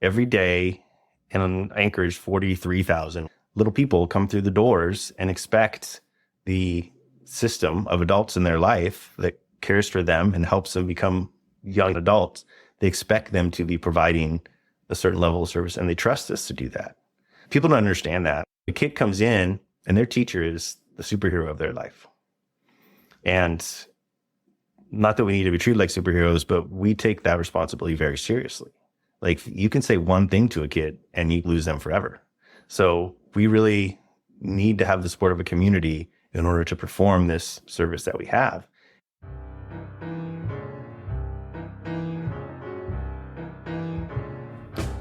every day in Anchorage, 43,000 little people come through the doors and expect the system of adults in their life that cares for them and helps them become young adults. They expect them to be providing a certain level of service, and they trust us to do that. People don't understand that. The kid comes in and their teacher is the superhero of their life. And not that we need to be treated like superheroes, but we take that responsibility very seriously. Like, you can say one thing to a kid and you lose them forever. So we really need to have the support of a community in order to perform this service that we have.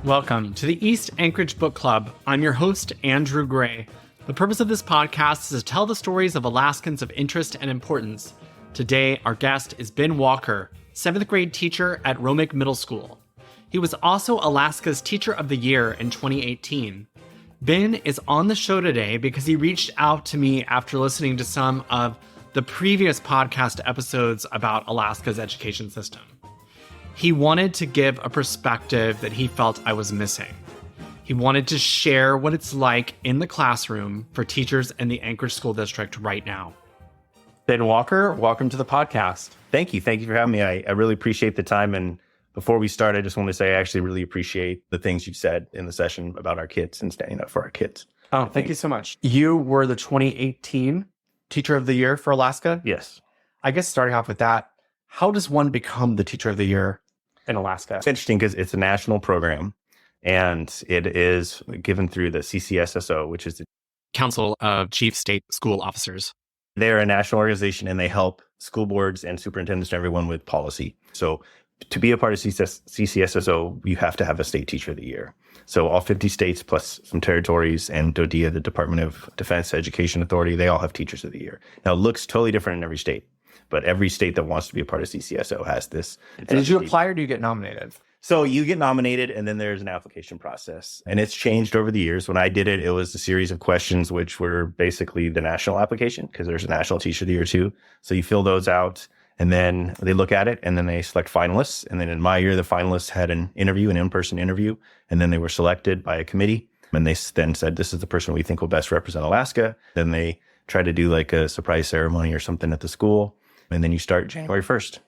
Welcome to the East Anchorage Book Club. I'm your host, Andrew Gray. The purpose of this podcast is to tell the stories of Alaskans of interest and importance. Today, our guest is Ben Walker, 7th grade teacher at Romig Middle School. He was also Alaska's Teacher of the Year in 2018. Ben is on the show today because he reached out to me after listening to some of the previous podcast episodes about Alaska's education system. He wanted to give a perspective that he felt I was missing. He wanted to share what it's like in the classroom for teachers in the Anchorage School District right now. Ben Walker, welcome to the podcast. Thank you. Thank you for having me. I really appreciate the time. And before we start, I just want to say I actually really appreciate the things you said in the session about our kids and standing up for our kids. Oh, thank you so much. You were the 2018 Teacher of the Year for Alaska? Yes. I guess starting off with that, how does one become the Teacher of the Year in Alaska? It's interesting because it's a national program and it is given through the CCSSO, which is the Council of Chief State School Officers. They're a national organization and they help school boards and superintendents and everyone with policy. So to be a part of CCSSO, you have to have a state teacher of the year. So all 50 states plus some territories and DODEA, the Department of Defense Education Authority, they all have teachers of the year. Now, it looks totally different in every state, but every state that wants to be a part of CCSO has this. And did you apply or do you get nominated? So you get nominated and then there's an application process. And it's changed over the years. When I did it, it was a series of questions, which were basically the national application because there's a national teacher of the year too. So you fill those out and then they look at it and then they select finalists. And then in my year, the finalists had an interview, an in-person interview, and then they were selected by a committee. And they then said, this is the person we think will best represent Alaska. Then they try to do like a surprise ceremony or something at the school. And then you start January 1st.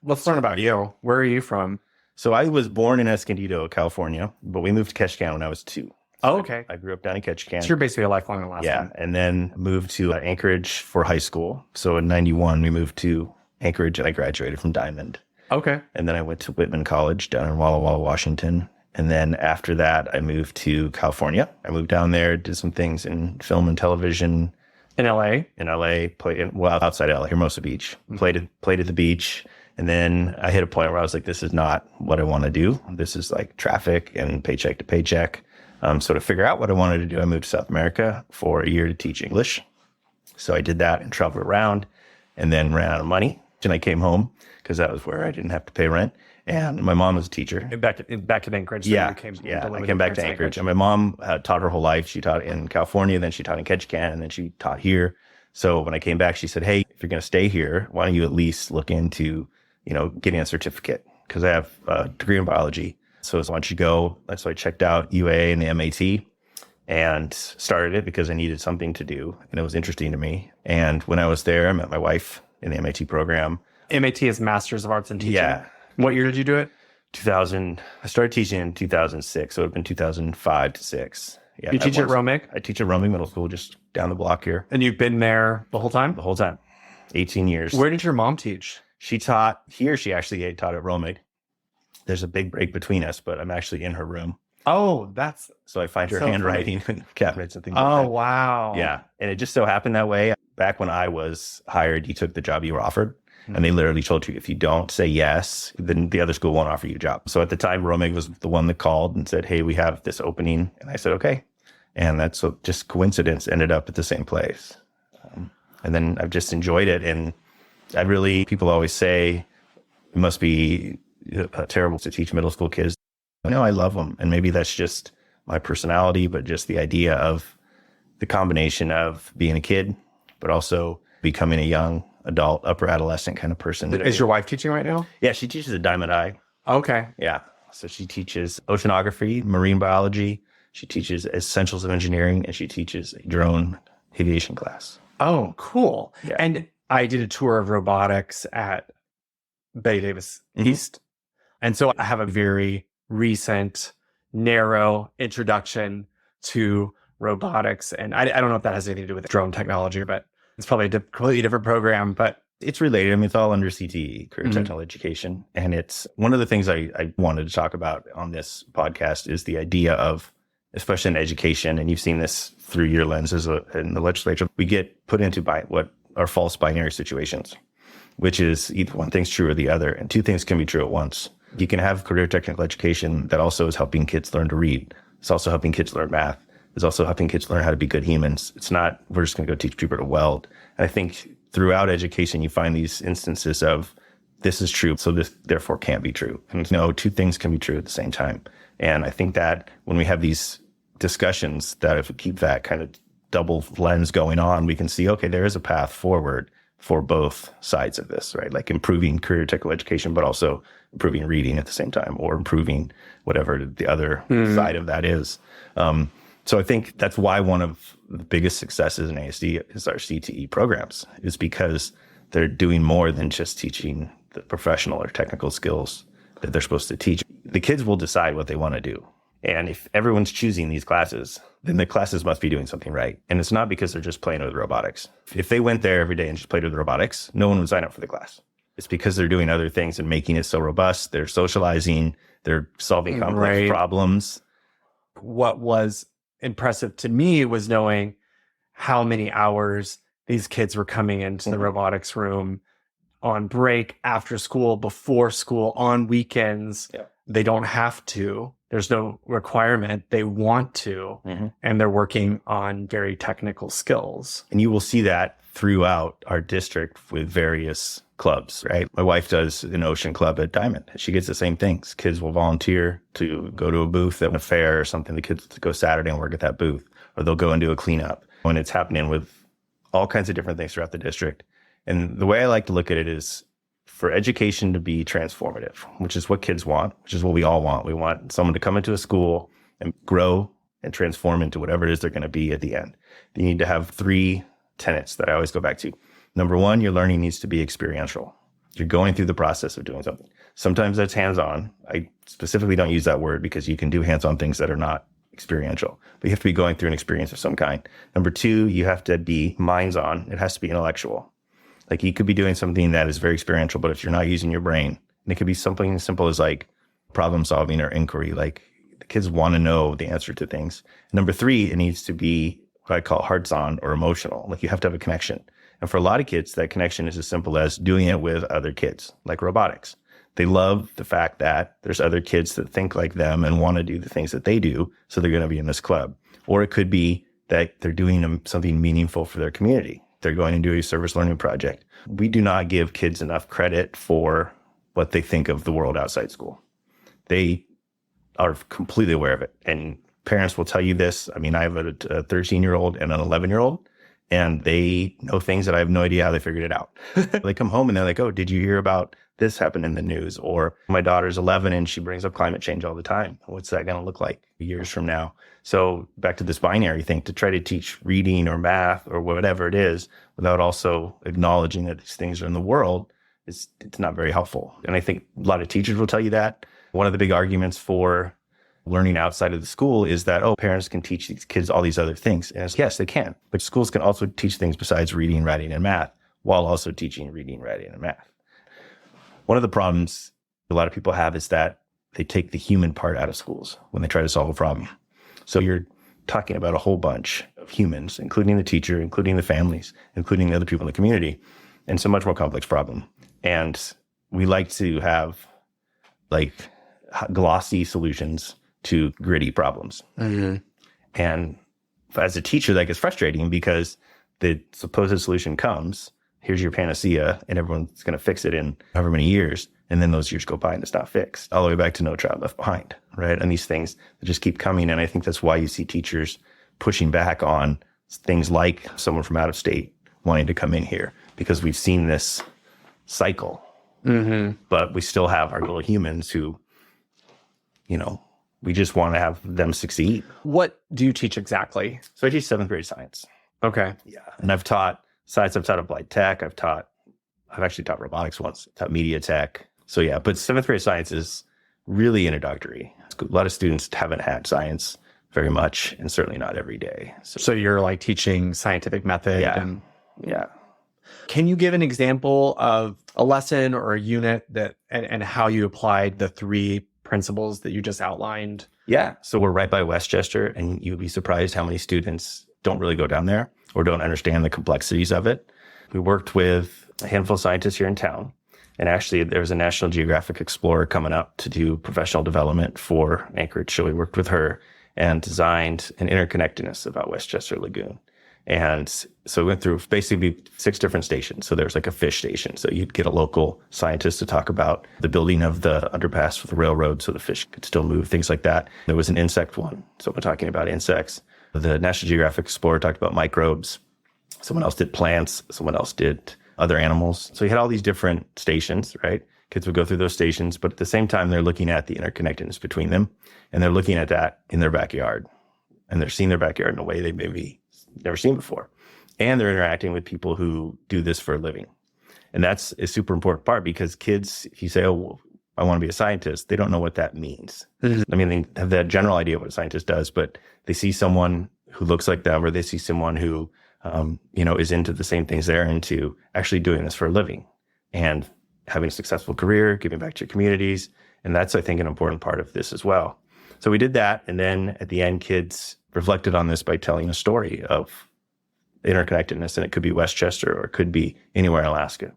Let's learn about you. Where are you from? So I was born in Escondido, California, but we moved to Ketchikan when I was 2. Oh, okay. I grew up down in Ketchikan. So you're basically a lifelong Alaskan. Yeah, and then moved to Anchorage for high school. So in 91, we moved to Anchorage and I graduated from Diamond. Okay. And then I went to Whitman College down in Walla Walla, Washington. And then after that, I moved to California. I moved down there, did some things in film and television. In LA? In LA, outside LA, Hermosa Beach. Mm-hmm. Played at the beach. And then I hit a point where I was like, this is not what I want to do. This is like traffic and paycheck to paycheck. So to figure out what I wanted to do, I moved to South America for a year to teach English. So I did that and traveled around and then ran out of money. And I came home because that was where I didn't have to pay rent. And my mom was a teacher. Back to Anchorage. Yeah, I came back to Anchorage. And my mom had taught her whole life. She taught in California, then she taught in Ketchikan, and then she taught here. So when I came back, she said, hey, if you're going to stay here, why don't you at least look into getting a certificate, because I have a degree in biology. So why don't you go? So I checked out UA and the MAT and started it because I needed something to do. And it was interesting to me. And when I was there, I met my wife in the MAT program. MAT is Masters of Arts in Teaching. Yeah. What year did you do it? 2000. I started teaching in 2006. So it would have been 2005 to 6. Yeah, you teach at Romig? I teach at Romig Middle School, just down the block here. And you've been there the whole time? The whole time. 18 years. Where did your mom teach? She taught here. She actually taught at Romig. There's a big break between us, but I'm actually in her room. Oh, that's... So I find her handwriting in cabinets and things like that. Oh, wow. Yeah. And it just so happened that way. Back when I was hired, you took the job you were offered. Mm-hmm. And they literally told you, if you don't say yes, then the other school won't offer you a job. So at the time, Romig was the one that called and said, hey, we have this opening. And I said, okay. And that's just coincidence, ended up at the same place. And then I've just enjoyed it. And people always say it must be terrible to teach middle school kids. No, I love them. And maybe that's just my personality, but just the idea of the combination of being a kid, but also becoming a young adult, upper adolescent kind of person. Is your wife teaching right now? Yeah, she teaches at Diamond Eye. Okay. Yeah. So she teaches oceanography, marine biology. She teaches essentials of engineering, and she teaches a drone aviation class. Oh, cool. Yeah. And I did a tour of robotics at Betty Davis East. And so I have a very recent, narrow introduction to robotics. And I don't know if that has anything to do with drone technology, but it's probably a completely different program. But It's related. I mean, it's all under CTE, Career Technical Education. And it's one of the things I wanted to talk about on this podcast is the idea of, especially in education, and you've seen this through your lenses in the legislature, we get put into what are false binary situations, which is either one thing's true or the other, and two things can be true at once. You can have career technical education that also is helping kids learn to read. It's also helping kids learn math. It's also helping kids learn how to be good humans. It's not, we're just going to go teach people to weld. And I think throughout education, you find these instances of this is true, so this therefore can't be true. And no, two things can be true at the same time. And I think that when we have these discussions, that if we keep that kind of double lens going on, we can see, okay, there is a path forward for both sides of this, right? Like improving career technical education, but also improving reading at the same time, or improving whatever the other side of that is. So I think that's why one of the biggest successes in ASD is our CTE programs, is because they're doing more than just teaching the professional or technical skills that they're supposed to teach. The kids will decide what they want to do. And if everyone's choosing these classes, then the classes must be doing something right. And it's not because they're just playing with robotics. If they went there every day and just played with robotics, no one would sign up for the class. It's because they're doing other things and making it so robust. They're socializing, they're solving complex problems. what was impressive to me was knowing how many hours these kids were coming into the robotics room on break, after school, before school, on weekends. Yeah. They don't have to. There's no requirement. They want to. And they're working on very technical skills. And you will see that throughout our district with various clubs, right? My wife does an ocean club at Diamond. She gets the same things. Kids will volunteer to go to a booth at a fair or something. The kids go Saturday and work at that booth, or they'll go and do a cleanup. When it's happening with all kinds of different things throughout the district. And the way I like to look at it is for education to be transformative, which is what kids want, which is what we all want. We want someone to come into a school and grow and transform into whatever it is they're going to be at the end. You need to have three tenets that I always go back to. Number one, your learning needs to be experiential. You're going through the process of doing something. Sometimes that's hands-on. I specifically don't use that word because you can do hands-on things that are not experiential, but you have to be going through an experience of some kind. Number two, you have to be minds-on. It has to be intellectual. Like you could be doing something that is very experiential, but if you're not using your brain, and it could be something as simple as like problem solving or inquiry, like the kids want to know the answer to things. Number three, it needs to be what I call hearts-on or emotional. Like you have to have a connection. And for a lot of kids, that connection is as simple as doing it with other kids, like robotics. They love the fact that there's other kids that think like them and want to do the things that they do, so they're going to be in this club. Or it could be that they're doing something meaningful for their community. They're going to do a service learning project. We do not give kids enough credit for what they think of the world outside school. They are completely aware of it. And parents will tell you this. I mean, I have a 13-year-old and an 11-year-old. And they know things that I have no idea how they figured it out. They come home and they're like, oh, did you hear about this happened in the news? Or my daughter's 11 and she brings up climate change all the time. What's that going to look like years from now? So back to this binary thing, to try to teach reading or math or whatever it is without also acknowledging that these things are in the world, it's not very helpful. And I think a lot of teachers will tell you that. One of the big arguments for learning outside of the school is that, oh, parents can teach these kids all these other things. And yes, they can. But schools can also teach things besides reading, writing, and math, while also teaching reading, writing, and math. One of the problems a lot of people have is that they take the human part out of schools when they try to solve a problem. So you're talking about a whole bunch of humans, including the teacher, including the families, including the other people in the community, and it's a much more complex problem. And we like to have like glossy solutions to gritty problems. And as a teacher, that gets frustrating because the supposed solution comes, here's your panacea, and everyone's going to fix it in however many years. And then those years go by and it's not fixed, all the way back to No Child Left Behind, right? And these things that just keep coming. And I think that's why you see teachers pushing back on things like someone from out of state wanting to come in here, because we've seen this cycle. But we still have our little humans who we just want to have them succeed. What do you teach exactly? So I teach 7th grade science. Okay. Yeah. And I've taught science, I've taught applied tech, I've actually taught robotics once, taught media tech. So yeah, but 7th grade science is really introductory. A lot of students haven't had science very much, and certainly not every day. So you're like teaching scientific method. Yeah. Yeah. Can you give an example of a lesson or a unit and how you applied the 3 principles that you just outlined? Yeah. So we're right by Westchester, and you'd be surprised how many students don't really go down there or don't understand the complexities of it. We worked with a handful of scientists here in town. And actually, there was a National Geographic explorer coming up to do professional development for Anchorage. So we worked with her and designed an interconnectedness about Westchester Lagoon. And so we went through basically 6 different stations. So there's like a fish station. So you'd get a local scientist to talk about the building of the underpass for the railroad so the fish could still move, things like that. There was an insect one. So we're talking about insects. The National Geographic explorer talked about microbes. Someone else did plants. Someone else did other animals. So you had all these different stations, right? Kids would go through those stations, but at the same time, they're looking at the interconnectedness between them, and they're looking at that in their backyard, and they're seeing their backyard in a way they maybe never seen before. And they're interacting with people who do this for a living. And that's a super important part, because kids, if you say, oh, well, I want to be a scientist, they don't know what that means. I mean, they have that general idea of what a scientist does, but they see someone who looks like them, or they see someone who is into the same things they're into, actually doing this for a living and having a successful career, giving back to your communities. And that's, I think, an important part of this as well. So we did that. And then at the end, kids reflected on this by telling a story of interconnectedness. And it could be Westchester, or it could be anywhere in Alaska.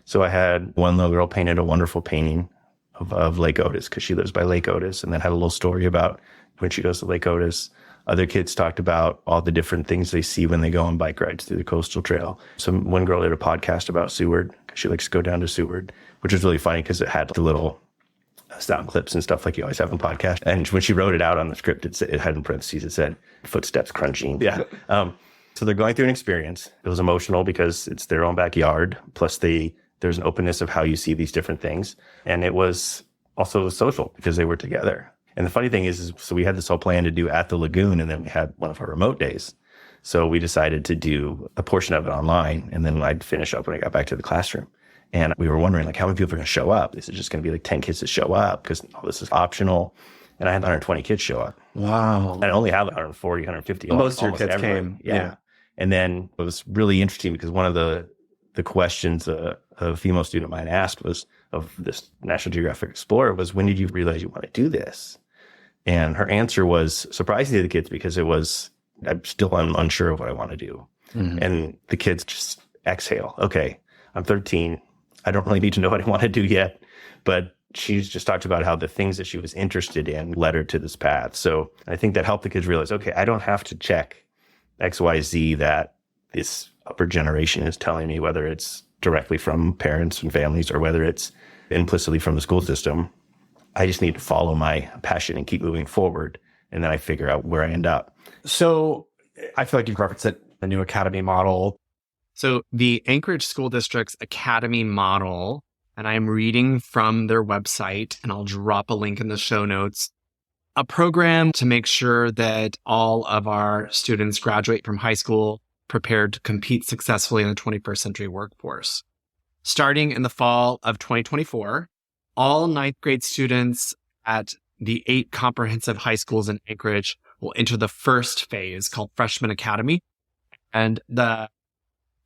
So I had one little girl painted a wonderful painting of Lake Otis, because she lives by Lake Otis, and then had a little story about when she goes to Lake Otis. Other kids talked about all the different things they see when they go on bike rides through the coastal trail. One girl did a podcast about Seward, because she likes to go down to Seward, which was really funny because it had the little sound clips and stuff like you always have in podcasts. And when she wrote it out on the script, it had in parentheses, it said footsteps crunching. Yeah. So they're going through an experience. It was emotional because it's their own backyard. Plus there's an openness of how you see these different things. And it was also social because they were together. And the funny thing is so we had this whole plan to do at the lagoon, and then we had one of our remote days. So we decided to do a portion of it online, and then I'd finish up when I got back to the classroom. And we were wondering, like, how many people are going to show up? Is it just going to be like 10 kids to show up? Because all this is optional. And I had 120 kids show up. Wow. And I only had 140, 150. Most of your kids came. Yeah. And then it was really interesting because one of the questions a female student of mine asked was, of this National Geographic Explorer, was, when did you realize you want to do this? And her answer was surprising to the kids, because I'm still unsure of what I want to do. Mm-hmm. And the kids just exhale. Okay, I'm 13. I don't really need to know what I want to do yet. But she's just talked about how the things that she was interested in led her to this path. So I think that helped the kids realize, okay, I don't have to check X, Y, Z that this upper generation is telling me, whether it's directly from parents and families or whether it's implicitly from the school system. I just need to follow my passion and keep moving forward. And then I figure out where I end up. So I feel like you've referenced it, the new academy model. So the Anchorage School District's academy model, and I'm reading from their website, and I'll drop a link in the show notes, a program to make sure that all of our students graduate from high school prepared to compete successfully in the 21st century workforce. Starting in the fall of 2024, all 9th grade students at the 8 comprehensive high schools in Anchorage will enter the first phase called Freshman Academy. And the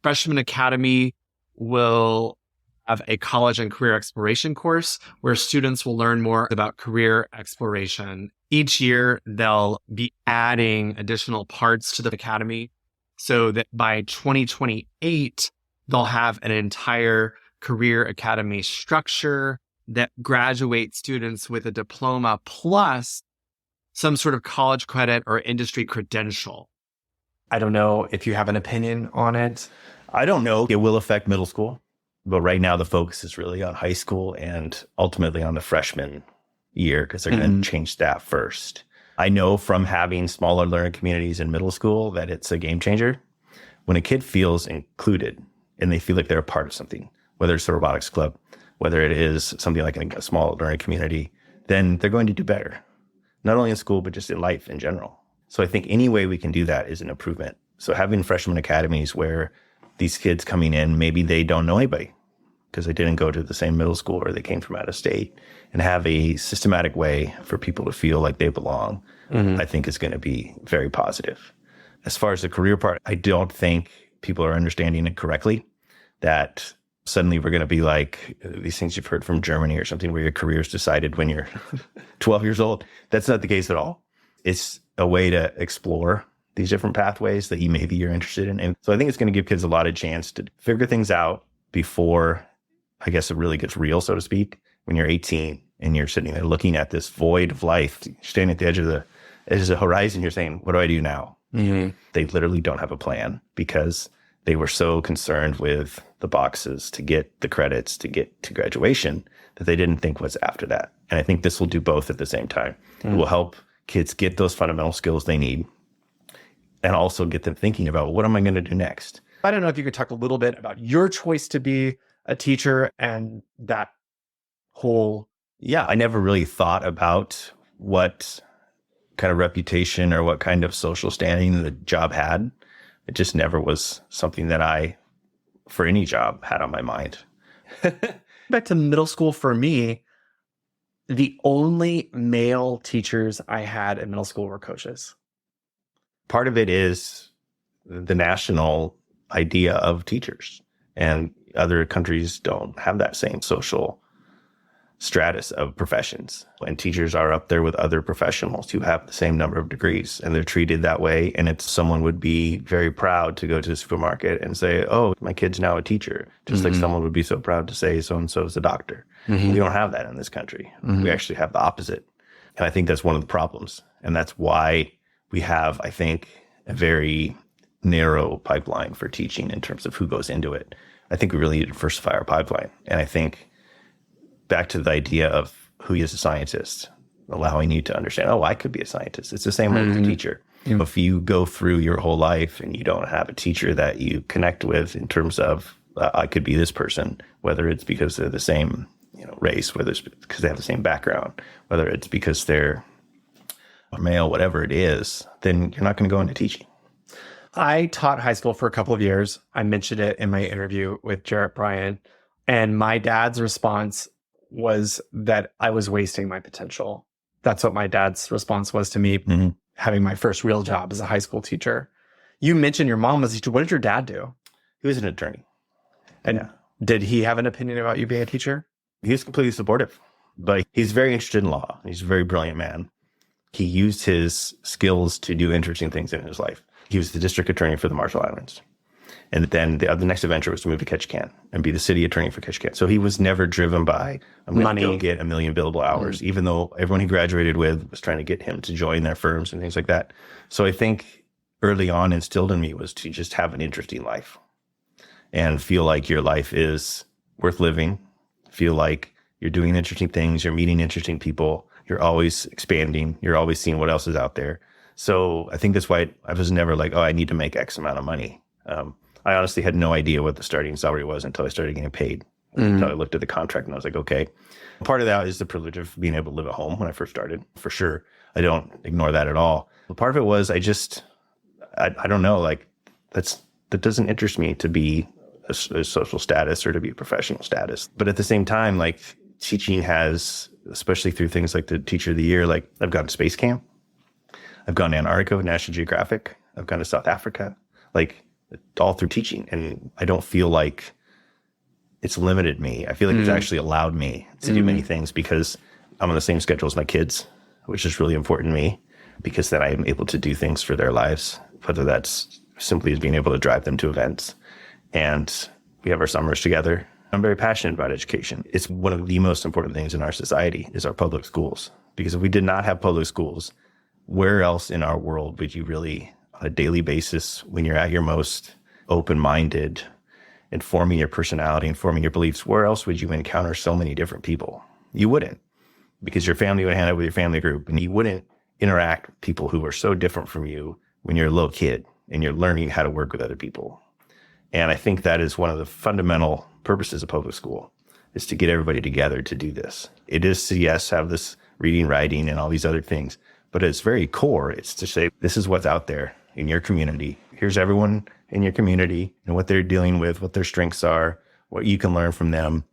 Freshman Academy will have a college and career exploration course where students will learn more about career exploration. Each year, they'll be adding additional parts to the academy so that by 2028, they'll have an entire career academy structure that graduates students with a diploma plus some sort of college credit or industry credential. I don't know if you have an opinion on it. I don't know. It will affect middle school, but right now the focus is really on high school and ultimately on the freshman year, because they're going to change that first. I know from having smaller learning communities in middle school that it's a game changer. When a kid feels included and they feel like they're a part of something, whether it's the robotics club, whether it is something like a small learning community, then they're going to do better, not only in school, but just in life in general. So I think any way we can do that is an improvement. So having freshman academies where these kids coming in, maybe they don't know anybody because they didn't go to the same middle school or they came from out of state, and have a systematic way for people to feel like they belong, I think is going to be very positive. As far as the career part, I don't think people are understanding it correctly, that suddenly we're going to be like these things you've heard from Germany or something where your career is decided when you're 12 years old. That's not the case at all. It's a way to explore these different pathways that maybe you're interested in. And so I think it's going to give kids a lot of chance to figure things out before, I guess, it really gets real, so to speak. When you're 18 and you're sitting there looking at this void of life, standing at the edge of the horizon, you're saying, what do I do now? They literally don't have a plan because they were so concerned with the boxes to get the credits to get to graduation that they didn't think what's after that. And I think this will do both at the same time. It will help kids get those fundamental skills they need and also get them thinking about, what am I going to do next? I don't know if you could talk a little bit about your choice to be a teacher and that whole... Yeah, I never really thought about what kind of reputation or what kind of social standing the job had. It just never was something that I, for any job, had on my mind. Back to middle school for me, the only male teachers I had in middle school were coaches. Part of it is the national idea of teachers, and other countries don't have that same social stratus of professions. And teachers are up there with other professionals who have the same number of degrees, and they're treated that way. And it's someone would be very proud to go to the supermarket and say, oh, my kid's now a teacher. Just like someone would be so proud to say so-and-so is a doctor. We don't have that in this country. We actually have the opposite. And I think that's one of the problems. And that's why we have, I think, a very narrow pipeline for teaching in terms of who goes into it. I think we really need to diversify our pipeline. And I think back to the idea of who is a scientist, allowing you to understand, oh, I could be a scientist. It's the same way with a teacher. If you go through your whole life and you don't have a teacher that you connect with in terms of, I could be this person, whether it's because they're the same race, whether it's because they have the same background, whether it's because they're male, whatever it is, then you're not going to go into teaching. I taught high school for a couple of years. I mentioned it in my interview with Jarrett Bryan, and my dad's response was that I was wasting my potential. That's what my dad's response was to me having my first real job as a high school teacher. You mentioned your mom was a teacher. What did your dad do? He was an attorney. And did he have an opinion about you being a teacher? He was completely supportive, but he's very interested in law. He's a very brilliant man. He used his skills to do interesting things in his life. He was the district attorney for the Marshall Islands. And then the next adventure was to move to Ketchikan and be the city attorney for Ketchikan. So he was never driven by, I'm going to go get 1 million billable hours, even though everyone he graduated with was trying to get him to join their firms and things like that. So I think early on instilled in me was to just have an interesting life and feel like your life is worth living, feel like you're doing interesting things, you're meeting interesting people, you're always expanding, you're always seeing what else is out there. So I think that's why I was never like, oh, I need to make X amount of money. I honestly had no idea what the starting salary was until I started getting paid. Until I looked at the contract and I was like, okay. Part of that is the privilege of being able to live at home when I first started, for sure. I don't ignore that at all. But part of it was I don't know, like that doesn't interest me to be a social status or to be a professional status. But at the same time, like teaching has, especially through things like the Teacher of the Year, like I've gone to space camp. I've gone to Antarctica with National Geographic. I've gone to South Africa, like all through teaching. And I don't feel like it's limited me. I feel like it's actually allowed me to do many things because I'm on the same schedule as my kids, which is really important to me because then I am able to do things for their lives, whether that's simply as being able to drive them to events. And we have our summers together. I'm very passionate about education. It's one of the most important things in our society is our public schools. Because if we did not have public schools, where else in our world would you really, on a daily basis, when you're at your most open-minded, informing your personality, informing your beliefs, where else would you encounter so many different people? You wouldn't, because your family would hang out with your family group, and you wouldn't interact with people who are so different from you when you're a little kid and you're learning how to work with other people. And I think that is one of the fundamental purposes of public school, is to get everybody together to do this. It is to, yes, have this reading, writing, and all these other things. But at its very core, it's to say, this is what's out there in your community. Here's everyone in your community and what they're dealing with, what their strengths are, what you can learn from them.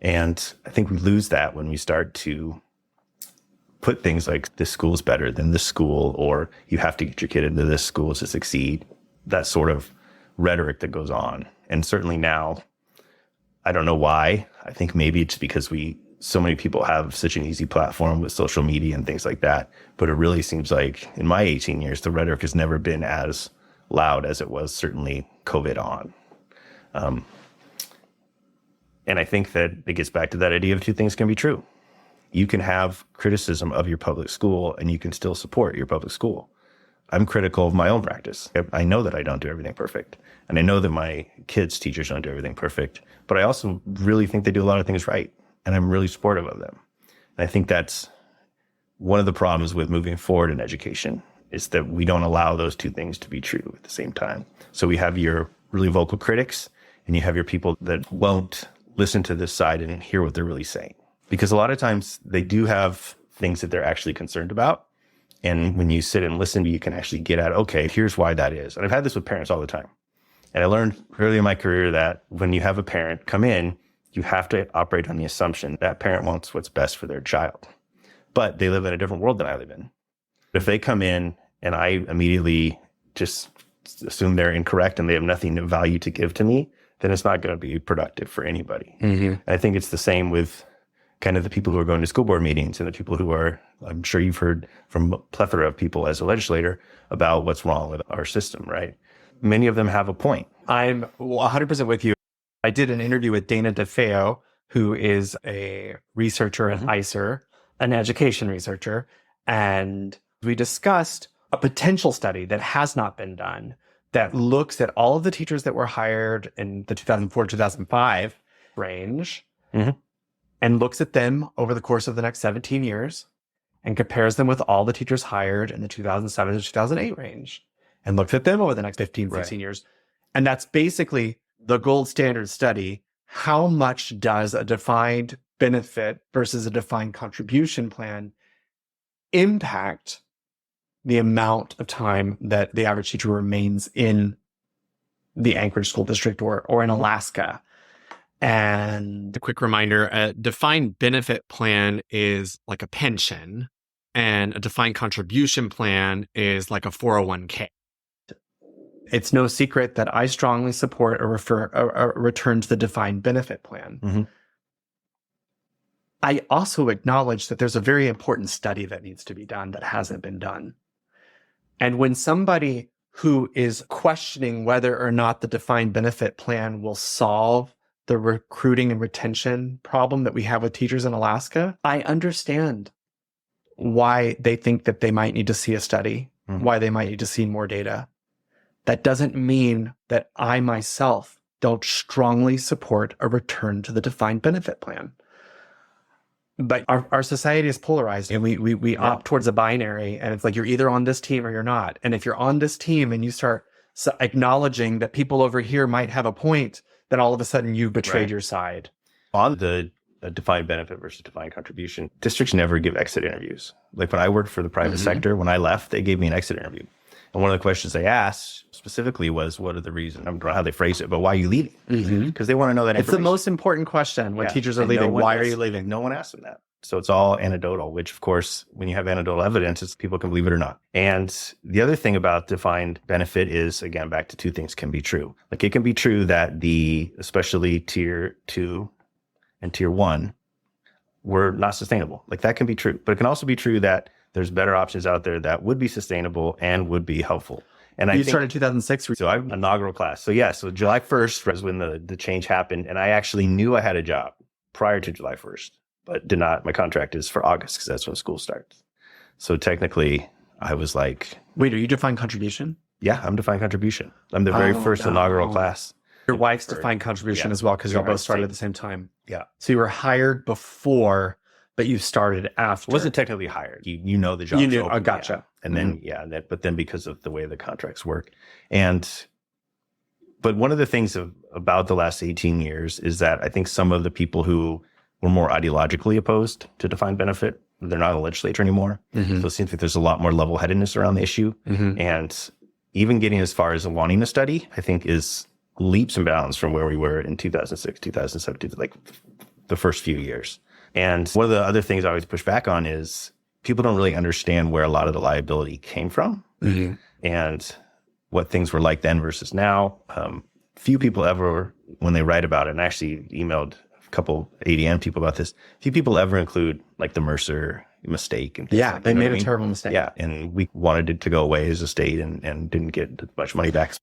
And I think we lose that when we start to put things like this school's better than this school, or you have to get your kid into this school to succeed. That sort of rhetoric that goes on. And certainly now, I don't know why. I think maybe it's because so many people have such an easy platform with social media and things like that. But it really seems like in my 18 years, the rhetoric has never been as loud as it was certainly COVID on. And I think that it gets back to that idea of two things can be true. You can have criticism of your public school and you can still support your public school. I'm critical of my own practice. I know that I don't do everything perfect. And I know that my kids' teachers don't do everything perfect. But I also really think they do a lot of things right. And I'm really supportive of them. And I think that's one of the problems with moving forward in education, is that we don't allow those two things to be true at the same time. So we have your really vocal critics and you have your people that won't listen to this side and hear what they're really saying. Because a lot of times they do have things that they're actually concerned about. And when you sit and listen, you can actually get at, okay, here's why that is. And I've had this with parents all the time. And I learned early in my career that when you have a parent come in, you have to operate on the assumption that parent wants what's best for their child. But they live in a different world than I live in. If they come in and I immediately just assume they're incorrect and they have nothing of value to give to me, then it's not going to be productive for anybody. Mm-hmm. And I think it's the same with kind of the people who are going to school board meetings and the people who are, I'm sure you've heard from a plethora of people as a legislator about what's wrong with our system, right? Many of them have a point. I'm 100% with you. I did an interview with Dana DeFeo, who is a researcher at ICER, an education researcher, and we discussed a potential study that has not been done that looks at all of the teachers that were hired in the 2004-2005 range and looks at them over the course of the next 17 years and compares them with all the teachers hired in the 2007 to 2008 range and looks at them over the next 15, 16 years. And that's basically the gold standard study. How much does a defined benefit versus a defined contribution plan impact the amount of time that the average teacher remains in the Anchorage School District or in Alaska? And a quick reminder, a defined benefit plan is like a pension, and a defined contribution plan is like a 401k. It's no secret that I strongly support a return to the defined benefit plan. Mm-hmm. I also acknowledge that there's a very important study that needs to be done that hasn't been done. And when somebody who is questioning whether or not the defined benefit plan will solve the recruiting and retention problem that we have with teachers in Alaska, I understand why they think that they might need to see a study, why they might need to see more data. That doesn't mean that I myself don't strongly support a return to the defined benefit plan. But our society is polarized, and we opt towards a binary, and it's like you're either on this team or you're not. And if you're on this team and you start acknowledging that people over here might have a point, then all of a sudden you've betrayed your side. On the defined benefit versus defined contribution, districts never give exit interviews. Like when I worked for the private sector, when I left, they gave me an exit interview. And one of the questions they asked specifically was, what are the reasons? I don't know how they phrase it, but why are you leaving? Because they want to know that It's the most important question when teachers are leaving. Why are you leaving? No one asks them that. So it's all anecdotal, which of course, when you have anecdotal evidence, it's people can believe it or not. And the other thing about defined benefit is, again, back to two things can be true. Like it can be true that especially tier 2 and tier 1 were not sustainable. Like that can be true, but it can also be true that there's better options out there that would be sustainable and would be helpful. And you started 2006. So I'm inaugural class. So so July 1st was when the change happened. And I actually knew I had a job prior to July 1st, but did not. My contract is for August because that's when school starts. So technically I was like. Wait, are you defined contribution? Yeah, I'm defined contribution. I'm the very first inaugural class. Your wife's defined contribution as well because you both started at the same time. Yeah. So you were hired before, but you started after. Wasn't technically hired. You know the job. You knew. Gotcha. Yeah. And then, but then because of the way the contracts work. But one of the things about the last 18 years is that I think some of the people who were more ideologically opposed to defined benefit they're not in the legislature anymore. So it seems like there's a lot more level-headedness around the issue. And even getting as far as wanting to study, I think is leaps and bounds from where we were in 2006, 2017, like the first few years. And one of the other things I always push back on is people don't really understand where a lot of the liability came from and what things were like then versus now. Few people ever, when they write about it, and I actually emailed a couple ADN people about this, few people ever include like the Mercer mistake. And Yeah, like, they made a a terrible mistake. Yeah, and we wanted it to go away as a state and didn't get much money back.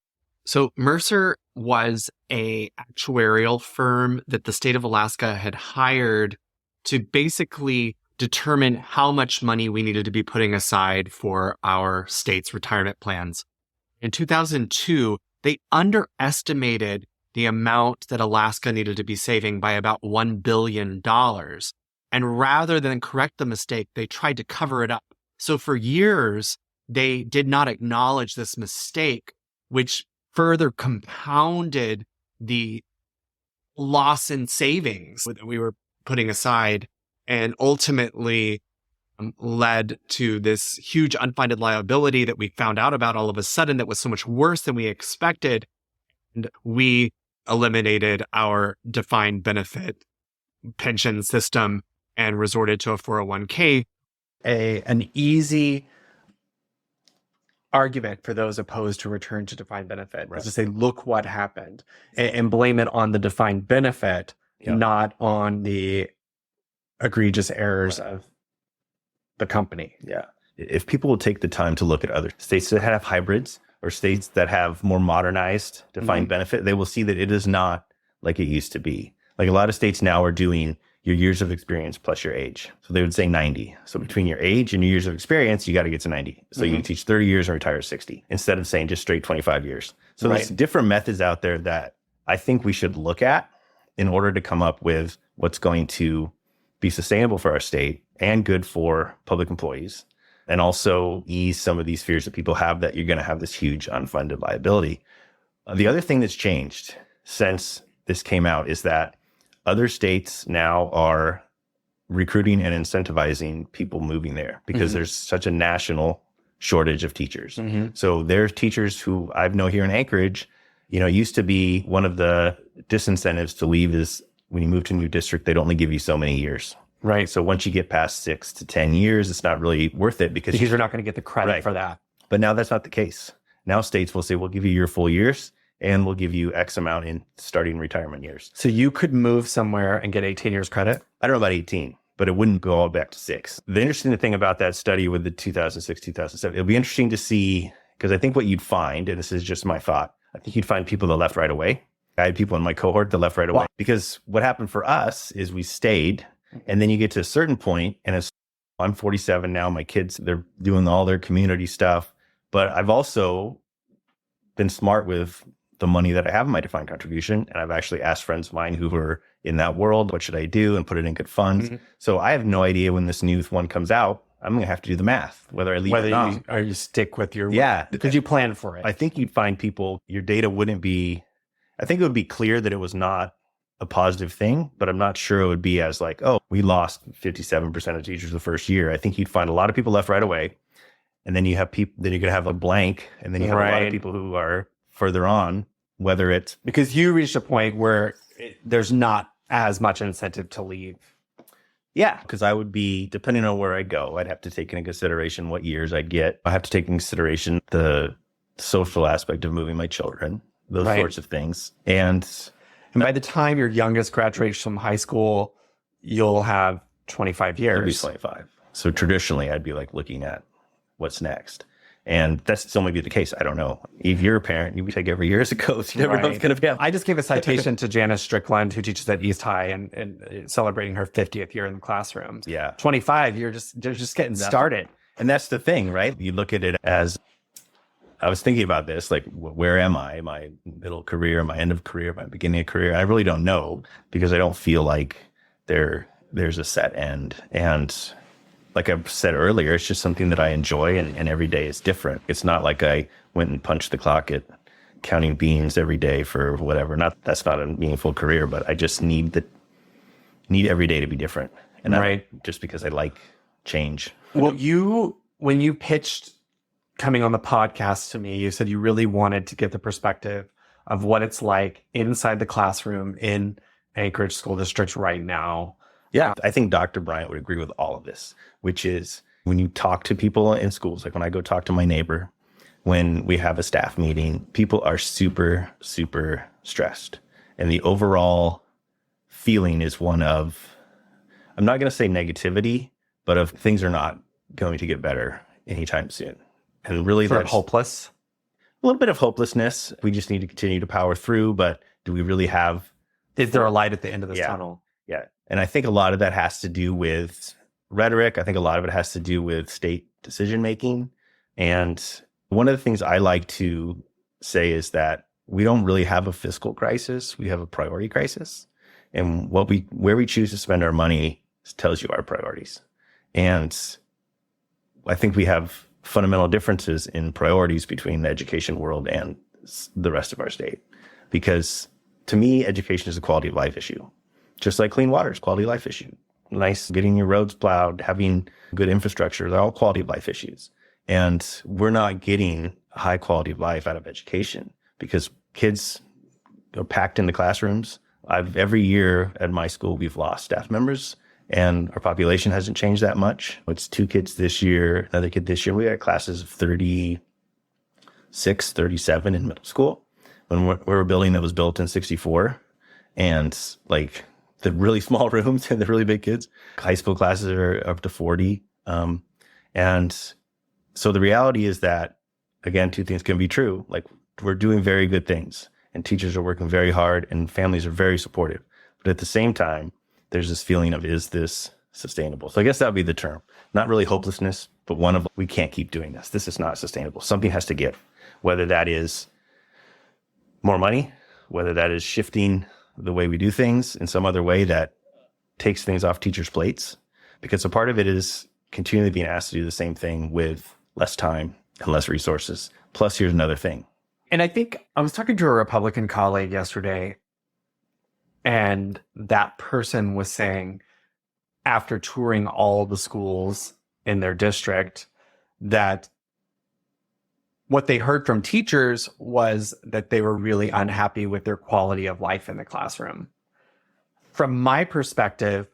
So Mercer was a actuarial firm that the state of Alaska had hired to basically determine how much money we needed to be putting aside for our state's retirement plans. In 2002, they underestimated the amount that Alaska needed to be saving by about $1 billion. And rather than correct the mistake, they tried to cover it up. So for years, they did not acknowledge this mistake, which further compounded the loss in savings that we were putting aside and ultimately led to this huge unfunded liability that we found out about all of a sudden that was so much worse than we expected. And we eliminated our defined benefit pension system and resorted to a 401k. An easy argument for those opposed to return to defined benefit is to say, look what happened, and blame it on the defined benefit, not on the egregious errors of the company. Yeah. If people will take the time to look at other states that have hybrids or states that have more modernized defined benefit, they will see that it is not like it used to be. Like a lot of states now are doing your years of experience plus your age. So they would say 90. So between your age and your years of experience, you got to get to 90. So you can teach 30 years and retire 60 instead of saying just straight 25 years. So there's different methods out there that I think we should look at in order to come up with what's going to be sustainable for our state and good for public employees, and also ease some of these fears that people have that you're going to have this huge unfunded liability. The other thing that's changed since this came out is that other states now are recruiting and incentivizing people moving there because there's such a national shortage of teachers. So there's teachers who I know here in Anchorage, used to be one of the disincentives to leave is when you move to a new district, they'd only give you so many years. Right. So once you get past 6 to 10 years, it's not really worth it because you're not going to get the credit for that. But now that's not the case. Now states will say, we'll give you your full years and we'll give you X amount in starting retirement years. So you could move somewhere and get 18 years credit? I don't know about 18, but it wouldn't go all back to 6. The interesting thing about that study with the 2006, 2007, it'll be interesting to see, because I think what you'd find, and this is just my thought, I think you'd find people that left right away. I had people in my cohort that left right away. Because what happened for us is we stayed, and then you get to a certain point, and I'm 47 now, my kids, they're doing all their community stuff, but I've also been smart with the money that I have in my defined contribution. And I've actually asked friends of mine who were in that world, what should I do, and put it in good funds. So I have no idea when this new one comes out. I'm going to have to do the math, whether I leave or not. Or you stick with your... Yeah. Because you plan for it. I think you'd find people, your data wouldn't be... I think it would be clear that it was not a positive thing, but I'm not sure it would be as like, oh, we lost 57% of teachers the first year. I think you'd find a lot of people left right away. And then you have people, then you're going to have a blank. And then you have a lot of people who are further on, whether it's... Because you reached a point where there's not as much incentive to leave. Yeah, because I would be, depending on where I go, I'd have to take into consideration what years I'd get. I have to take into consideration the social aspect of moving my children, those sorts of things. And by the time your youngest graduates from high school, you'll have 25 years. It'll be 25. So traditionally, I'd be like looking at what's next. And that's still maybe the case. I don't know. If you're a parent, you take every year as it goes. You never know what's going to be. I just gave a citation to Janice Strickland, who teaches at East High and celebrating her 50th year in the classrooms. Yeah. 25, you're just getting started. And that's the thing, right? You look at it as, I was thinking about this, like, where am I? My middle career, my end of career, my beginning of career? I really don't know because I don't feel like there's a set end. And like I said earlier, it's just something that I enjoy and every day is different. It's not like I went and punched the clock at counting beans every day for whatever. That's not a meaningful career, but I just need every day to be different. And not just because I like change. Well, when you pitched coming on the podcast to me, you said you really wanted to get the perspective of what it's like inside the classroom in Anchorage School District right now. Yeah, I think Dr. Bryant would agree with all of this, which is when you talk to people in schools, like when I go talk to my neighbor, when we have a staff meeting, people are super, super stressed. And the overall feeling is one of, I'm not going to say negativity, but of things are not going to get better anytime soon. And really that's hopeless. A little bit of hopelessness. We just need to continue to power through, but do we really have... Is there a light at the end of this tunnel? Yeah. And I think a lot of that has to do with rhetoric. I think a lot of it has to do with state decision making. And one of the things I like to say is that we don't really have a fiscal crisis. We have a priority crisis. And where we choose to spend our money tells you our priorities. And I think we have fundamental differences in priorities between the education world and the rest of our state. Because to me, education is a quality of life issue. Just like clean water is a quality of life issue. Nice getting your roads plowed, having good infrastructure, they're all quality of life issues. And we're not getting a high quality of life out of education because kids are packed into classrooms. Every year at my school, we've lost staff members and our population hasn't changed that much. It's 2 kids this year, another kid this year. We had classes of 36, 37 in middle school when we're a building that was built in 64. And like the really small rooms and the really big kids, high school classes are up to 40. And so the reality is that, again, 2 things can be true. Like we're doing very good things and teachers are working very hard and families are very supportive. But at the same time, there's this feeling of, is this sustainable? So I guess that would be the term. Not really hopelessness, but one of, we can't keep doing this. This is not sustainable. Something has to give, whether that is more money, whether that is shifting the way we do things in some other way that takes things off teachers' plates. Because a part of it is continually being asked to do the same thing with less time and less resources. Plus, here's another thing. And I think I was talking to a Republican colleague yesterday, and that person was saying, after touring all the schools in their district, that what they heard from teachers was that they were really unhappy with their quality of life in the classroom. From my perspective,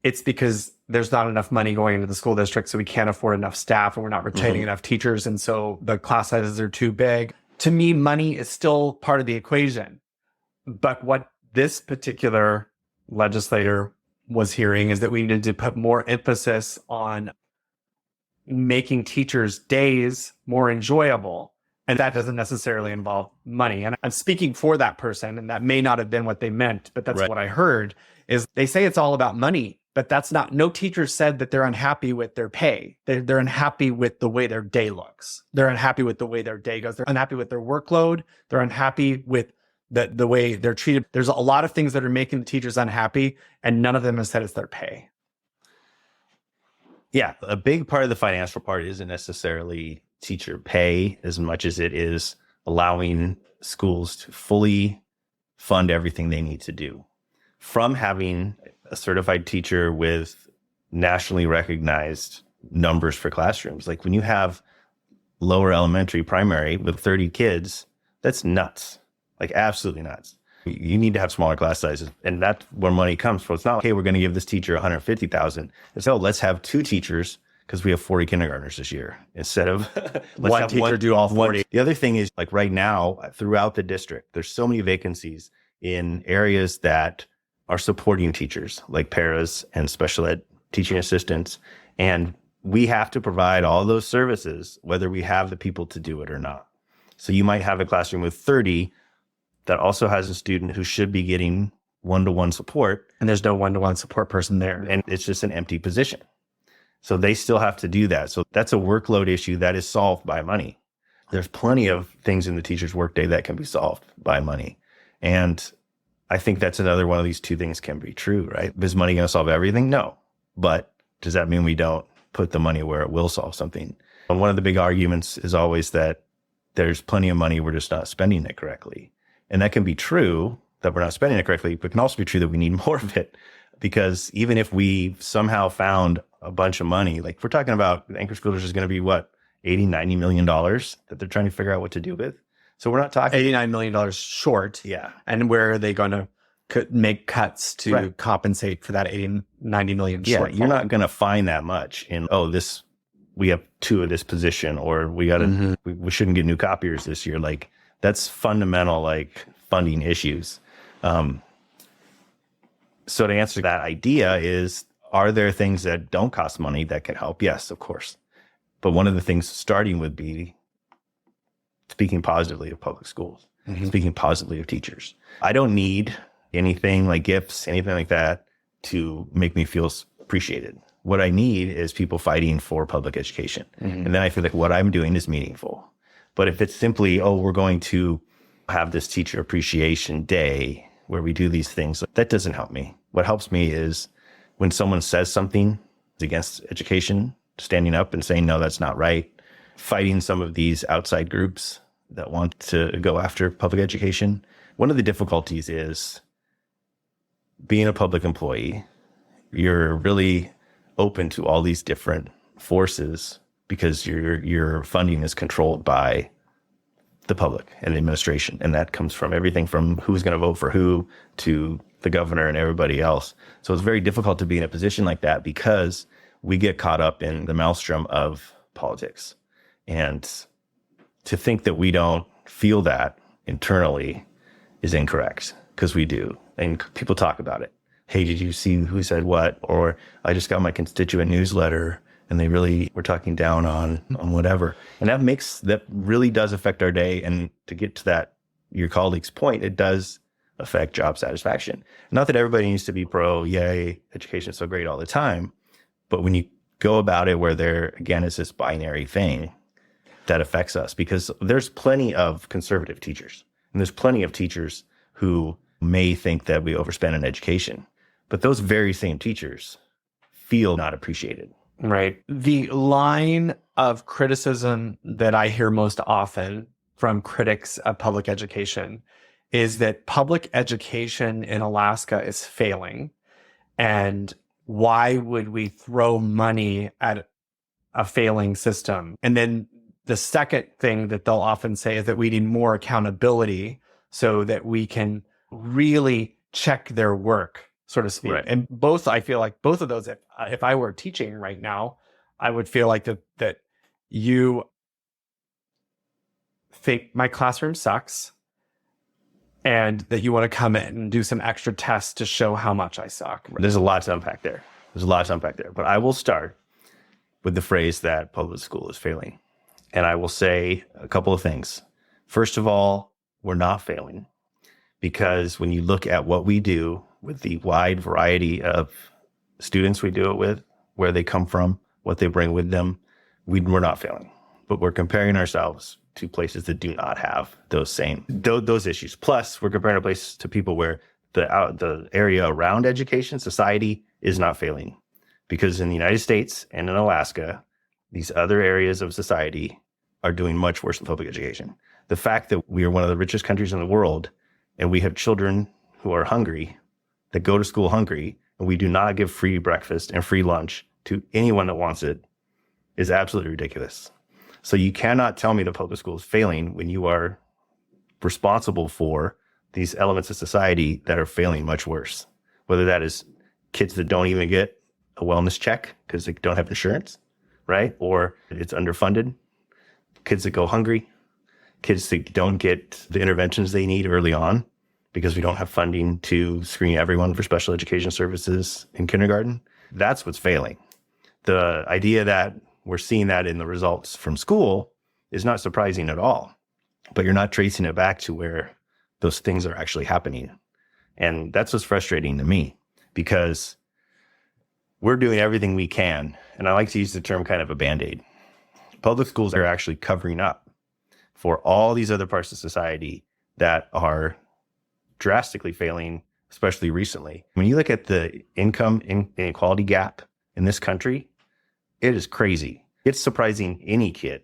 it's because there's not enough money going into the school district, so we can't afford enough staff and we're not retaining enough teachers. And so the class sizes are too big. To me, money is still part of the equation. But what this particular legislator was hearing is that we needed to put more emphasis on making teachers' days more enjoyable. And that doesn't necessarily involve money. And I'm speaking for that person, and that may not have been what they meant, but that's what I heard, is they say it's all about money, but that's not, no teacher said that they're unhappy with their pay. They're unhappy with the way their day looks. They're unhappy with the way their day goes. They're unhappy with their workload. They're unhappy with the way they're treated. There's a lot of things that are making the teachers unhappy, and none of them have said it's their pay. Yeah, a big part of the financial part isn't necessarily teacher pay as much as it is allowing schools to fully fund everything they need to do. From having a certified teacher with nationally recognized numbers for classrooms, like when you have lower elementary, primary with 30 kids, that's nuts. Like absolutely nuts. You need to have smaller class sizes, and that's where money comes from. It's not like, hey, we're going to give this teacher $150,000. It's, oh, let's have 2 teachers because we have 40 kindergartners this year instead of one teacher do all 40. The other thing is, like right now throughout the district, there's so many vacancies in areas that are supporting teachers like paras and special ed teaching assistants. And we have to provide all those services, whether we have the people to do it or not. So you might have a classroom with 30 that also has a student who should be getting one-to-one support. And there's no one-to-one support person there. And it's just an empty position. So they still have to do that. So that's a workload issue that is solved by money. There's plenty of things in the teacher's workday that can be solved by money. And I think that's another one of these 2 things can be true, right? Is money going to solve everything? No. But does that mean we don't put the money where it will solve something? And one of the big arguments is always that there's plenty of money, we're just not spending it correctly. And that can be true that we're not spending it correctly, but it can also be true that we need more of it. because even if we somehow found a bunch of money, like we're talking about the Anchorage School District is going to be what, 80, $90 million that they're trying to figure out what to do with. So we're not talking $89 million short. Yeah. And where are they going to make cuts to compensate for that 80, 90 million Yeah. shortfall? You're not going to find that much in, we have 2 of this position, or we got to, we shouldn't get new copiers this year. Like that's fundamental, like funding issues. So to answer that idea is, are there things that don't cost money that can help? Yes, of course. But one of the things starting would be speaking positively of public schools, speaking positively of teachers. I don't need anything like gifts, anything like that to make me feel appreciated. What I need is people fighting for public education. And then I feel like what I'm doing is meaningful. But if it's simply, we're going to have this teacher appreciation day where we do these things, that doesn't help me. What helps me is when someone says something against education, standing up and saying, no, that's not right, fighting some of these outside groups that want to go after public education. One of the difficulties is being a public employee, you're really open to all these different forces because your funding is controlled by the public and the administration. And that comes from everything from who's going to vote for who to the governor and everybody else. So it's very difficult to be in a position like that because we get caught up in the maelstrom of politics. And to think that we don't feel that internally is incorrect, because we do. And people talk about it. Hey, did you see who said what? Or I just got my constituent newsletter and they really were talking down on whatever. And that really does affect our day. And to get to that, your colleague's point, it does affect job satisfaction. Not that everybody needs to be pro, yay, education is so great all the time. But when you go about it where there, again, is this binary thing that affects us, because there's plenty of conservative teachers and there's plenty of teachers who may think that we overspend in education, but those very same teachers feel not appreciated. Right. The line of criticism that I hear most often from critics of public education is that public education in Alaska is failing. And why would we throw money at a failing system? And then the second thing that they'll often say is that we need more accountability so that we can really check their work, so to speak. Right. And both, I feel like both of those, if I were teaching right now, I would feel like that you think my classroom sucks and that you want to come in and do some extra tests to show how much I suck. There's a lot to unpack there. But I will start with the phrase that public school is failing. And I will say a couple of things. First of all, we're not failing, because when you look at what we do with the wide variety of students we do it with, where they come from, what they bring with them, we're not failing. But we're comparing ourselves to places that do not have those issues. Plus, we're comparing a place to people where the area around education, society, is not failing. Because in the United States and in Alaska, these other areas of society are doing much worse than public education. The fact that we are one of the richest countries in the world and we have children who are hungry, that go to school hungry, and we do not give free breakfast and free lunch to anyone that wants it, is absolutely ridiculous. So you cannot tell me the public school is failing when you are responsible for these elements of society that are failing much worse. Whether that is kids that don't even get a wellness check because they don't have insurance, right? Or it's underfunded. Kids that go hungry. Kids that don't get the interventions they need early on because we don't have funding to screen everyone for special education services in kindergarten. That's what's failing. The idea that we're seeing that in the results from school is not surprising at all, but you're not tracing it back to where those things are actually happening. And that's what's frustrating to me, because we're doing everything we can. And I like to use the term kind of a Band-Aid. Public schools are actually covering up for all these other parts of society that are drastically failing, especially recently. When you look at the income inequality gap in this country, it is crazy. It's surprising any kid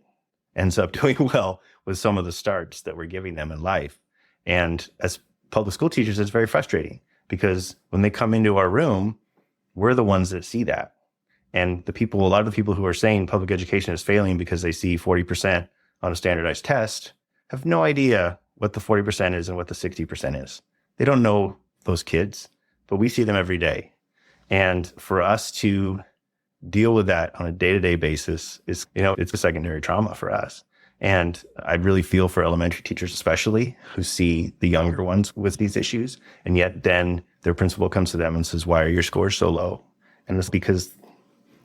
ends up doing well with some of the starts that we're giving them in life. And as public school teachers, it's very frustrating, because when they come into our room we're the ones that see that. And a lot of the people who are saying public education is failing because they see 40% on a standardized test have no idea what the 40% is and what the 60% is. They don't know those kids, but we see them every day. And for us to deal with that on a day-to-day basis is, it's a secondary trauma for us. And I really feel for elementary teachers, especially who see the younger ones with these issues. And yet then their principal comes to them and says, why are your scores so low? And it's because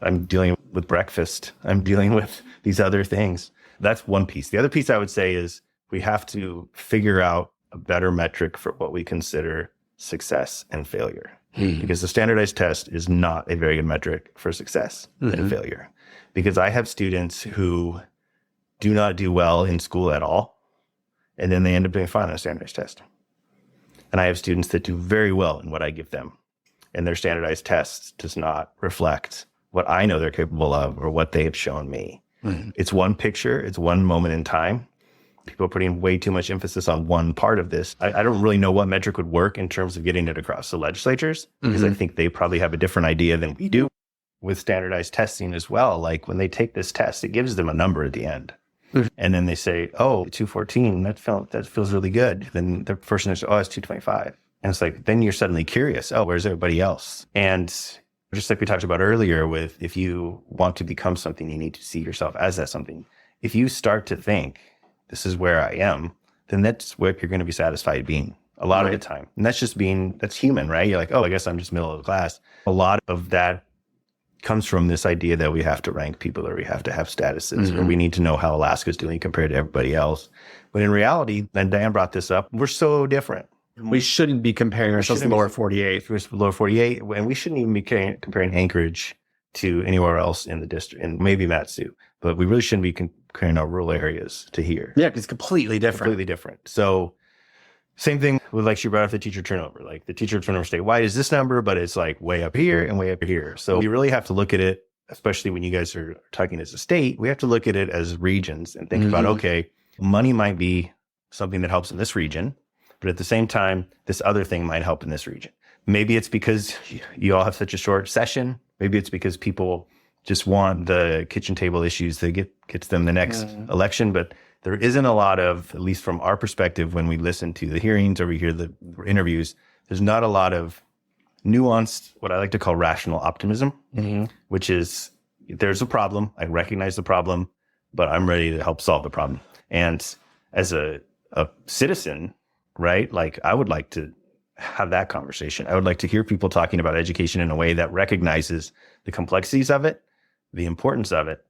I'm dealing with breakfast. I'm dealing with these other things. That's one piece. The other piece I would say is we have to figure out a better metric for what we consider success and failure. Because the standardized test is not a very good metric for success and failure. Because I have students who do not do well in school at all, and then they end up doing fine on a standardized test. And I have students that do very well in what I give them, and their standardized test does not reflect what I know they're capable of or what they have shown me. It's one picture, it's one moment in time. People are putting way too much emphasis on one part of this. I don't really know what metric would work in terms of getting it across the legislatures, because I think they probably have a different idea than we do with standardized testing as well. Like when they take this test, it gives them a number at the end. And then they say, oh, 214, that feels really good. Then the person says, oh, it's 225. And it's like, then you're suddenly curious. Oh, where's everybody else? And just like we talked about earlier with, if you want to become something, you need to see yourself as that something. If you start to think, this is where I am, then that's where you're going to be satisfied being a lot of the time. And that's human, right? You're like, oh, I guess I'm just middle of the class. A lot of that comes from this idea that we have to rank people, or we have to have statuses, or we need to know how Alaska's doing compared to everybody else. But in reality, and Dan brought this up, we're so different. We shouldn't be comparing ourselves to lower 48. Lower 48, and we shouldn't even be comparing Anchorage to anywhere else in the district, and maybe Matsu. But we really shouldn't be comparing our rural areas to here. Yeah, it's completely different. Completely different. So same thing with, like she brought up the teacher turnover. Like the teacher turnover statewide is this number, but it's like way up here and way up here. So we really have to look at it, especially when you guys are talking as a state, we have to look at it as regions and think about, okay, money might be something that helps in this region, but at the same time, this other thing might help in this region. Maybe it's because you all have such a short session. Maybe it's because people just want the kitchen table issues that gets them the next election. But there isn't a lot of, at least from our perspective, when we listen to the hearings or we hear the interviews, there's not a lot of nuanced, what I like to call rational optimism, which is there's a problem. I recognize the problem, but I'm ready to help solve the problem. And as a citizen, right, like I would like to have that conversation. I would like to hear people talking about education in a way that recognizes the complexities of it, the importance of it,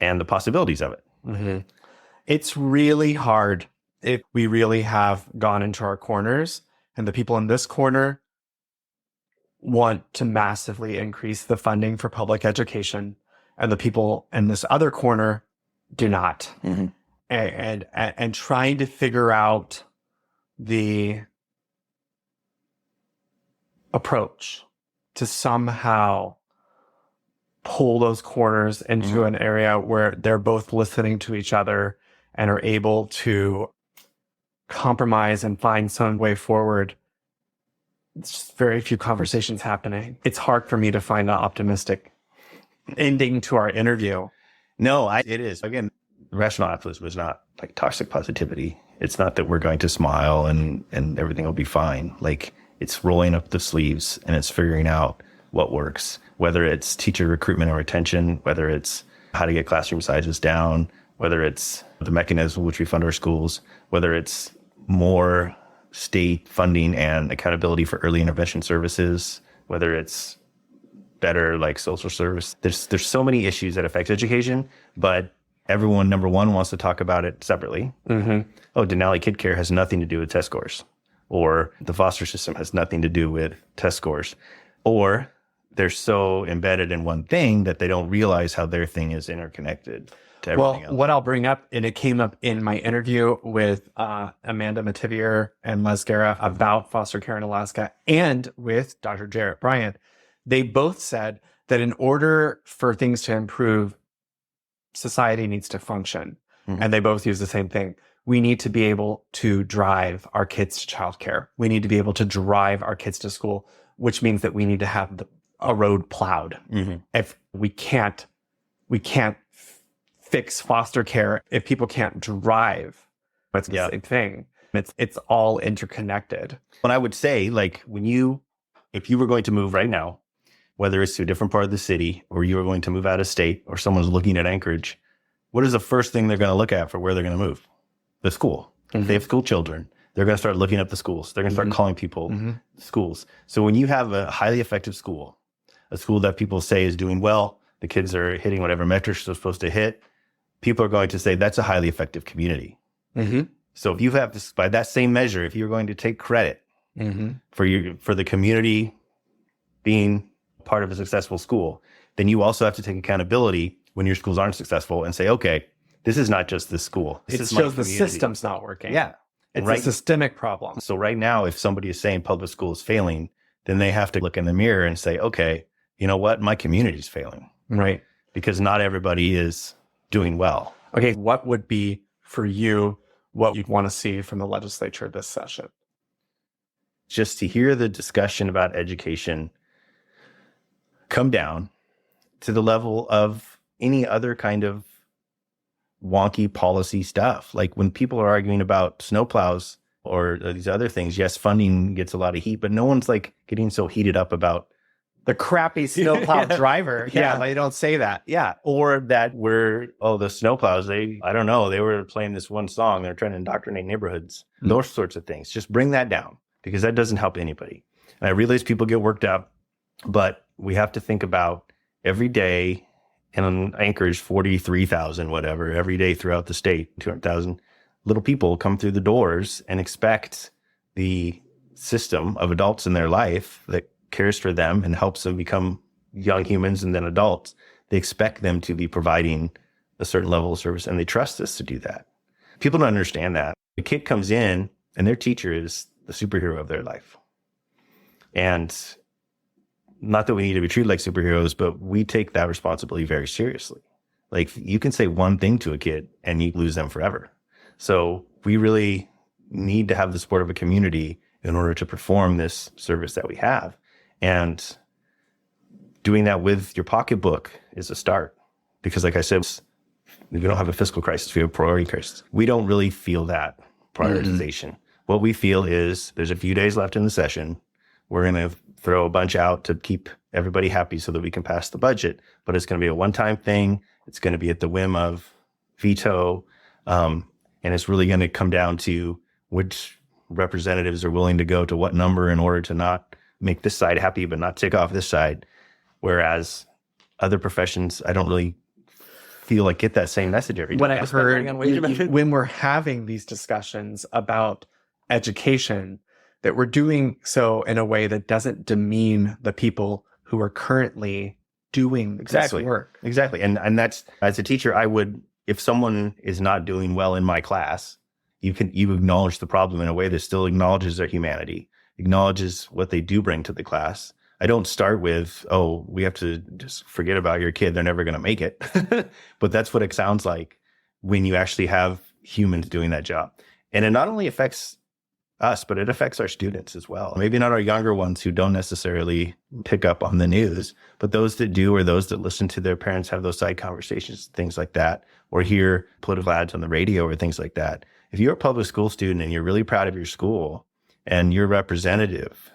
and the possibilities of it. It's really hard if we really have gone into our corners and the people in this corner want to massively increase the funding for public education and the people in this other corner do not. And trying to figure out the approach to somehow pull those corners into an area where they're both listening to each other and are able to compromise and find some way forward. It's just very few conversations happening. It's hard for me to find an optimistic ending to our interview. No, it is. Again, rational optimism is not like toxic positivity. It's not that we're going to smile and everything will be fine. Like it's rolling up the sleeves and it's figuring out what works, whether it's teacher recruitment or retention, whether it's how to get classroom sizes down, whether it's the mechanism which we fund our schools, whether it's more state funding and accountability for early intervention services, whether it's better like social service. There's so many issues that affect education, but everyone, number one, wants to talk about it separately. Oh, Denali Kid Care has nothing to do with test scores, or the foster system has nothing to do with test scores, or they're so embedded in one thing that they don't realize how their thing is interconnected to everything else. What I'll bring up, and it came up in my interview with Amanda Mativier and Les Guerra about foster care in Alaska, and with Dr. Jarrett Bryant, they both said that in order for things to improve, society needs to function. And they both use the same thing. We need to be able to drive our kids to childcare. We need to be able to drive our kids to school, which means that we need to have a road plowed. If we can't fix foster care, if people can't drive, it's the same thing. It's all interconnected. And I would say, like, if you were going to move right now, whether it's to a different part of the city or you were going to move out of state or someone's looking at Anchorage, what is the first thing they're going to look at for where they're going to move? The school. If they have school children, they're going to start looking up the schools. They're going to start calling people schools. So when you have a highly effective school, a school that people say is doing well, the kids are hitting whatever metrics they're supposed to hit, people are going to say that's a highly effective community. So if you have this, by that same measure, if you're going to take credit for the community being part of a successful school, then you also have to take accountability when your schools aren't successful and say, okay, this is not just this school. It shows the system's not working. Yeah. It's a systemic problem. So right now, if somebody is saying public school is failing, then they have to look in the mirror and say, okay, you know what? My community's failing. Right. Because not everybody is doing well. Okay. What would be for you what you'd want to see from the legislature this session? Just to hear the discussion about education come down to the level of any other kind of wonky policy stuff. Like when people are arguing about snowplows or these other things, yes, funding gets a lot of heat, but no one's like getting so heated up about the crappy snowplow driver. Yeah, they don't say that. Yeah. Or that the snowplows, I don't know, they were playing this one song, they're trying to indoctrinate neighborhoods, those sorts of things. Just bring that down because that doesn't help anybody. And I realize people get worked up, but we have to think about every day in Anchorage, 43,000, whatever, every day throughout the state, 200,000 little people come through the doors and expect the system of adults in their life that cares for them and helps them become young humans and then adults. They expect them to be providing a certain level of service and they trust us to do that. People don't understand that. The kid comes in and their teacher is the superhero of their life. And not that we need to be treated like superheroes, but we take that responsibility very seriously. Like you can say one thing to a kid and you lose them forever. So we really need to have the support of a community in order to perform this service that we have. And doing that with your pocketbook is a start. Because like I said, we don't have a fiscal crisis, we have a priority crisis. We don't really feel that prioritization. What we feel is there's a few days left in the session. We're going to throw a bunch out to keep everybody happy so that we can pass the budget. But it's going to be a one-time thing. It's going to be at the whim of veto. And it's really going to come down to which representatives are willing to go to what number in order to not make this side happy, but not take off this side. Whereas other professions, I don't really feel like get that same message every day. What I've heard when we're having these discussions about education, that we're doing so in a way that doesn't demean the people who are currently doing this work. Exactly. And that's, as a teacher, I would, if someone is not doing well in my class, you acknowledge the problem in a way that still acknowledges their humanity, acknowledges what they do bring to the class. I don't start with, oh, we have to just forget about your kid. They're never going to make it. But that's what it sounds like when you actually have humans doing that job. And it not only affects us, but it affects our students as well. Maybe not our younger ones who don't necessarily pick up on the news, but those that do, or those that listen to their parents have those side conversations, things like that, or hear political ads on the radio or things like that. If you're a public school student and you're really proud of your school and your representative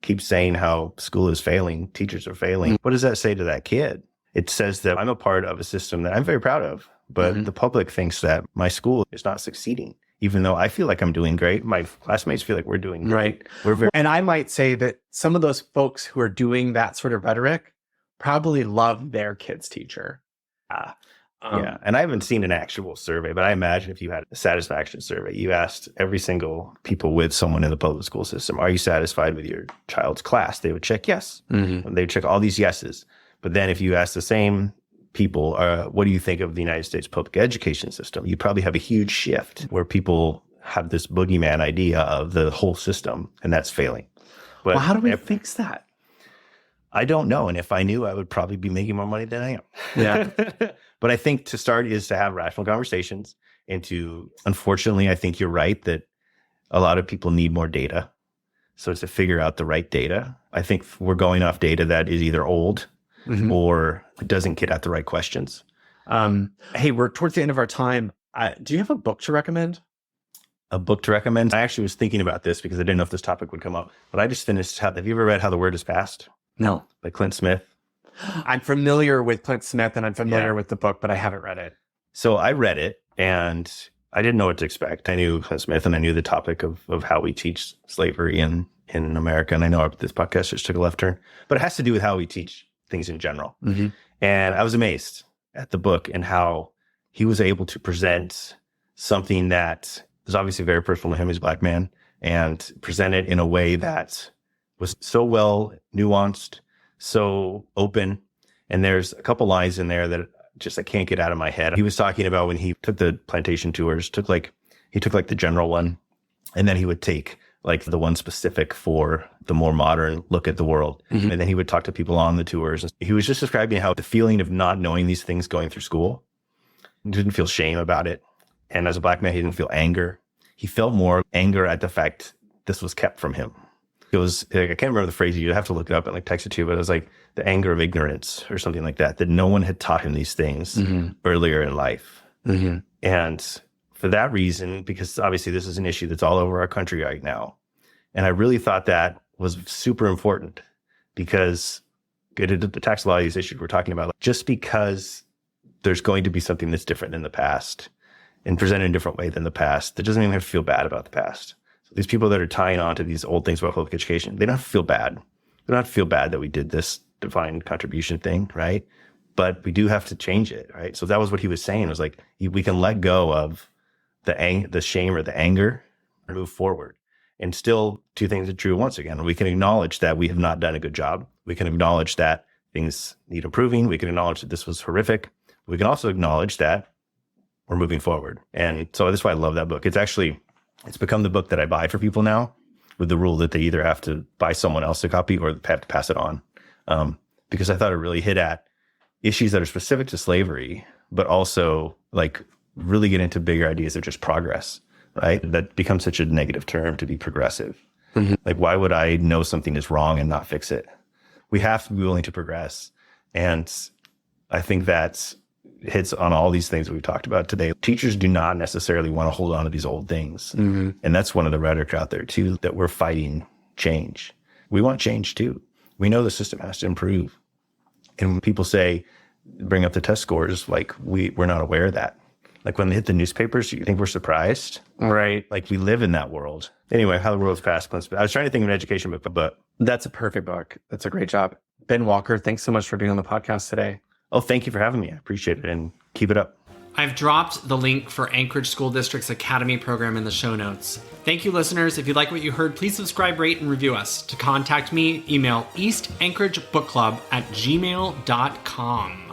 keeps saying how school is failing, teachers are failing, what does that say to that kid? It says that I'm a part of a system that I'm very proud of, but the public thinks that my school is not succeeding. Even though I feel like I'm doing great, my classmates feel like we're doing great. Right. And I might say that some of those folks who are doing that sort of rhetoric probably love their kid's teacher. Yeah. And I haven't seen an actual survey, but I imagine if you had a satisfaction survey, you asked every single people with someone in the public school system, are you satisfied with your child's class? They would check yes. They would check all these yeses. But then if you ask the same people, what do you think of the United States public education system? You probably have a huge shift where people have this boogeyman idea of the whole system, and that's failing. But how do we fix that? I don't know. And if I knew, I would probably be making more money than I am. Yeah. But I think to start is to have rational conversations and to, unfortunately, I think you're right that a lot of people need more data. So it's to figure out the right data. I think we're going off data that is either old or doesn't get at the right questions. Hey, we're towards the end of our time. Do you have a book to recommend? A book to recommend? I actually was thinking about this because I didn't know if this topic would come up, but I just finished, have you ever read How the Word is Passed? No. By Clint Smith? I'm familiar with Clint Smith and I'm familiar with the book, but I haven't read it. So I read it and I didn't know what to expect. I knew Clint Smith and I knew the topic of how we teach slavery in America. And I know this podcast just took a left turn, but it has to do with how we teach things in general. And I was amazed at the book and how he was able to present something that was obviously very personal to him as a Black man and present it in a way that was so well nuanced, so open. And there's a couple lines in there that just I can't get out of my head. He was talking about when he took the plantation tours, he took the general one, and then he would take like the one specific for the more modern look at the world. And then he would talk to people on the tours. He was just describing how the feeling of not knowing these things going through school, he didn't feel shame about it. And as a Black man, he didn't feel anger. He felt more anger at the fact this was kept from him. It was, I can't remember the phrase, you have to look it up and text it to you, but it was like the anger of ignorance or something like that no one had taught him these things earlier in life. And for that reason, because obviously this is an issue that's all over our country right now. And I really thought that was super important because the tax law is issued we're talking about, just because there's going to be something that's different than the past and presented in a different way than the past, that doesn't even have to feel bad about the past. So these people that are tying on to these old things about public education, they don't have to feel bad. They don't have to feel bad that we did this defined contribution thing, right? But we do have to change it, right? So that was what he was saying. It was like, we can let go of the shame or the anger and move forward. And still, two things are true once again. We can acknowledge that we have not done a good job. We can acknowledge that things need improving. We can acknowledge that this was horrific. We can also acknowledge that we're moving forward. And so that's why I love that book. It's become the book that I buy for people now, with the rule that they either have to buy someone else a copy or have to pass it on. Because I thought it really hit at issues that are specific to slavery, but also like really get into bigger ideas of just progress, right? That becomes such a negative term, to be progressive. Like, why would I know something is wrong and not fix it? We have to be willing to progress. And I think that hits on all these things we've talked about today. Teachers do not necessarily want to hold on to these old things. And that's one of the rhetoric out there too, that we're fighting change. We want change too. We know the system has to improve. And when people bring up the test scores, like we're not aware of that. Like when they hit the newspapers, you think we're surprised? Right. Like we live in that world. Anyway, How the World is Passed. I was trying to think of an education book, but that's a perfect book. That's a great job. Ben Walker, thanks so much for being on the podcast today. Oh, thank you for having me. I appreciate it, and keep it up. I've dropped the link for Anchorage School District's Academy program in the show notes. Thank you, listeners. If you like what you heard, please subscribe, rate, and review us. To contact me, email eastanchoragebookclub@gmail.com.